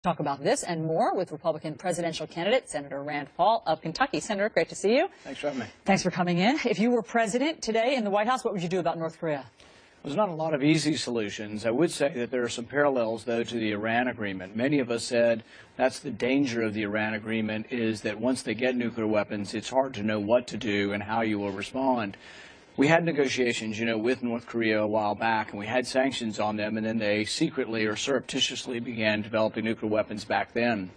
Talk about this and more with Republican presidential candidate Senator Rand Paul of Kentucky. Senator, great to see you. Thanks for having me. Thanks for coming in. If you were president today in the White House, what would you do about North Korea? There's not a lot of easy solutions. I would say that there are some parallels, though, to the Iran agreement. Many of us said that's the danger of the Iran agreement, is that once they get nuclear weapons, it's hard to know what to do and how you will respond. We had negotiations, with North Korea a while back, and we had sanctions on them, and then they secretly or surreptitiously began developing nuclear weapons back then.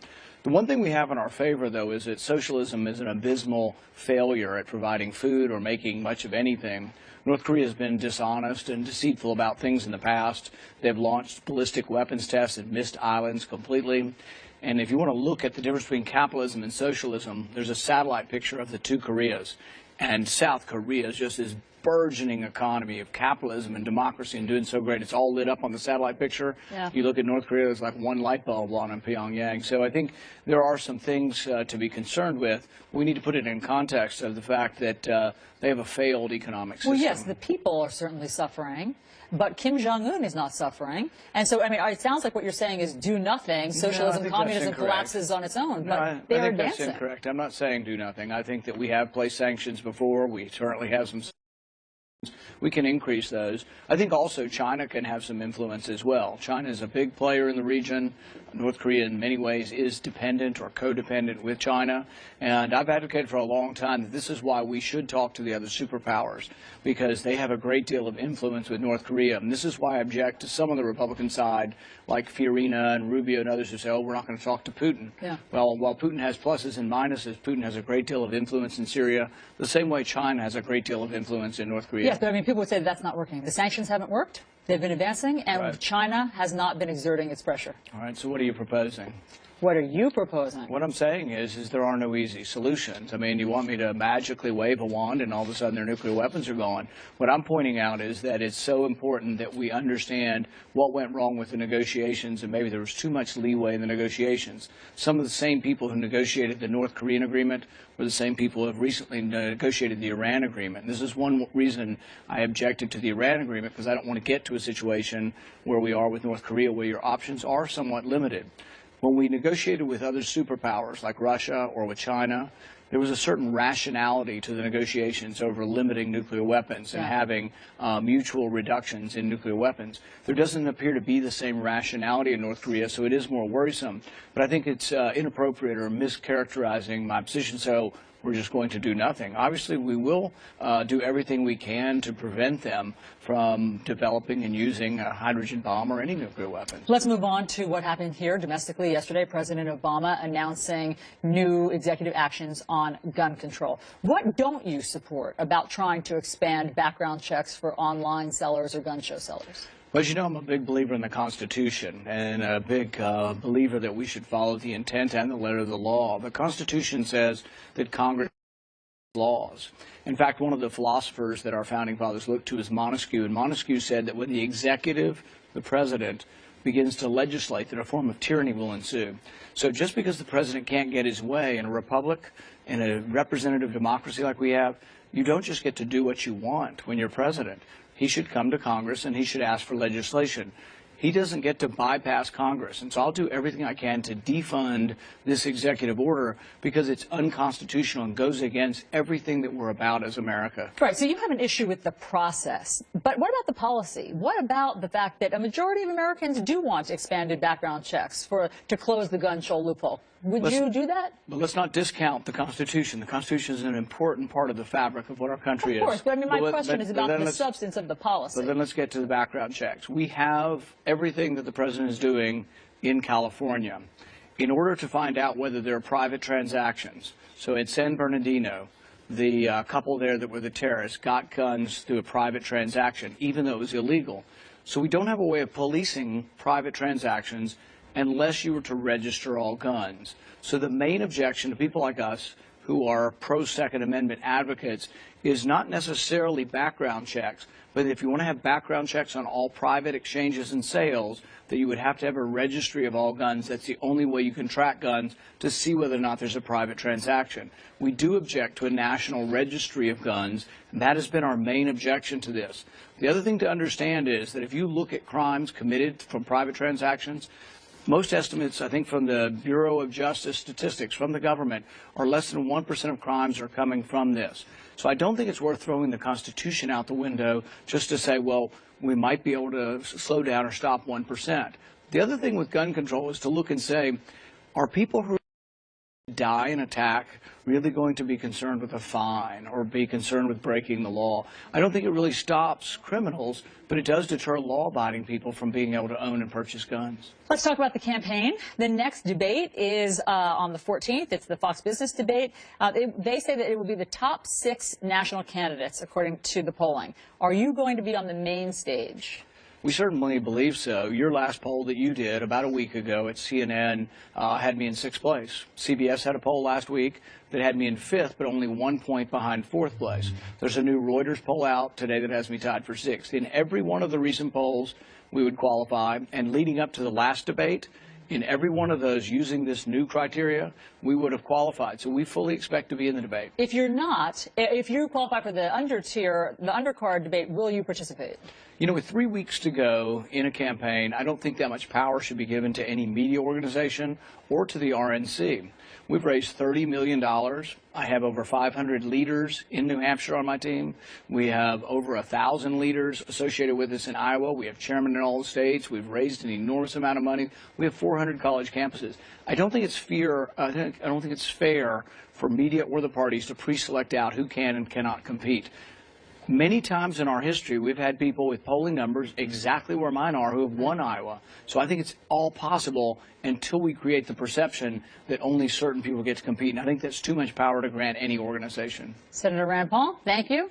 The one thing we have in our favor, though, is that socialism is an abysmal failure at providing food or making much of anything. North Korea has been dishonest and deceitful about things in the past. They've launched ballistic weapons tests and missed islands completely. And if you want to look at the difference between capitalism and socialism, there's a satellite picture of the two Koreas. And South Korea is just this burgeoning economy of capitalism and democracy and doing so great. It's all lit up on the satellite picture. Yeah. You look at North Korea, there's like one light bulb on in Pyongyang. So I think there are some things to be concerned with. We need to put it in context of the fact that they have a failed economic system. Well, yes, the people are certainly suffering, but Kim Jong-un is not suffering. And so, I mean, it sounds like what you're saying is do nothing. Socialism, communism collapses on its own. But they are dancing. That's incorrect. I'm not saying do nothing. I think that we have placed sanctions before. We certainly have some. We can increase those. I think also China can have some influence as well. China is a big player in the region. North Korea in many ways is dependent or codependent with China. And I've advocated for a long time that this is why we should talk to the other superpowers, because they have a great deal of influence with North Korea. And this is why I object to some of the Republican side, like Fiorina and Rubio and others who say, oh, we're not going to talk to Putin. Yeah. Well, while Putin has pluses and minuses, Putin has a great deal of influence in Syria, the same way China has a great deal of influence in North Korea. Yes, but I mean, people would say that's not working. The sanctions haven't worked. They've been advancing, and right. China has not been exerting its pressure. All right, so what are you proposing? What are you proposing? What I'm saying is there are no easy solutions. I mean, you want me to magically wave a wand and all of a sudden their nuclear weapons are gone. What I'm pointing out is that it's so important that we understand what went wrong with the negotiations, and maybe there was too much leeway in the negotiations. Some of the same people who negotiated the North Korean agreement were the same people who have recently negotiated the Iran agreement. This is one reason I objected to the Iran agreement, because I don't want to get to a situation where we are with North Korea, where your options are somewhat limited. When we negotiated with other superpowers like Russia or with China, there was a certain rationality to the negotiations over limiting nuclear weapons and having mutual reductions in nuclear weapons. There doesn't appear to be the same rationality in North Korea, so it is more worrisome. But I think it's inappropriate or mischaracterizing my position, so we're just going to do nothing. Obviously, we will do everything we can to prevent them from developing and using a hydrogen bomb or any nuclear weapons. Let's move on to what happened here domestically yesterday. President Obama announcing new executive actions on gun control. What don't you support about trying to expand background checks for online sellers or gun show sellers? Well, as you know, I'm a big believer in the Constitution and a big believer that we should follow the intent and the letter of the law. The Constitution says that Congress laws. In fact, one of the philosophers that our founding fathers looked to is Montesquieu, and Montesquieu said that when the executive, the president, begins to legislate, that a form of tyranny will ensue. So just because the president can't get his way in a republic, in a representative democracy like we have, you don't just get to do what you want when you're president. He should come to Congress and he should ask for legislation. He doesn't get to bypass Congress. And so I'll do everything I can to defund this executive order because it's unconstitutional and goes against everything that we're about as America. Right. So you have an issue with the process. But what about the policy? What about the fact that a majority of Americans do want expanded background checks to close the gun show loophole? Would you do that? But let's not discount the Constitution. The Constitution is an important part of the fabric of what our country is. Of course, but I mean, my question is about the substance of the policy. But then let's get to the background checks. We have everything that the president is doing in California in order to find out whether there are private transactions. So in San Bernardino, the couple there that were the terrorists got guns through a private transaction, even though it was illegal. So we don't have a way of policing private transactions unless you were to register all guns. So the main objection to people like us who are pro-Second Amendment advocates is not necessarily background checks, but if you want to have background checks on all private exchanges and sales, that you would have to have a registry of all guns. That's the only way you can track guns to see whether or not there's a private transaction. We do object to a national registry of guns, and that has been our main objection to this. The other thing to understand is that if you look at crimes committed from private transactions, Most estimates, I think, from the Bureau of Justice Statistics, from the government, are less than 1% of crimes are coming from this. So I don't think it's worth throwing the Constitution out the window just to say, well, we might be able to slow down or stop 1%. The other thing with gun control is to look and say, are people who die in attack really going to be concerned with a fine or be concerned with breaking the law? I don't think it really stops criminals, but it does deter law-abiding people from being able to own and purchase guns. Let's talk about the campaign. The next debate is on the 14th. It's the Fox Business debate. They say that it will be the top 6 national candidates, according to the polling. Are you going to be on the main stage? We certainly believe so. Your last poll that you did about a week ago at CNN had me in 6th place. CBS had a poll last week that had me in 5th, but only 1 point behind 4th place. There's a new Reuters poll out today that has me tied for 6th. In every one of the recent polls, we would qualify, and leading up to the last debate, in every one of those, using this new criteria, we would have qualified. So we fully expect to be in the debate. If you're not, if you qualify for the undercard debate, will you participate? You know, with 3 weeks to go in a campaign, I don't think that much power should be given to any media organization or to the RNC. We've raised $30 million. I have over 500 leaders in New Hampshire on my team. We have over 1,000 leaders associated with us in Iowa. We have chairmen in all the states. We've raised an enormous amount of money. We have 400 college campuses. I don't think it's fair for media or the parties to pre-select out who can and cannot compete. Many times in our history, we've had people with polling numbers exactly where mine are who have won Iowa. So I think it's all possible until we create the perception that only certain people get to compete. And I think that's too much power to grant any organization. Senator Rand Paul, thank you.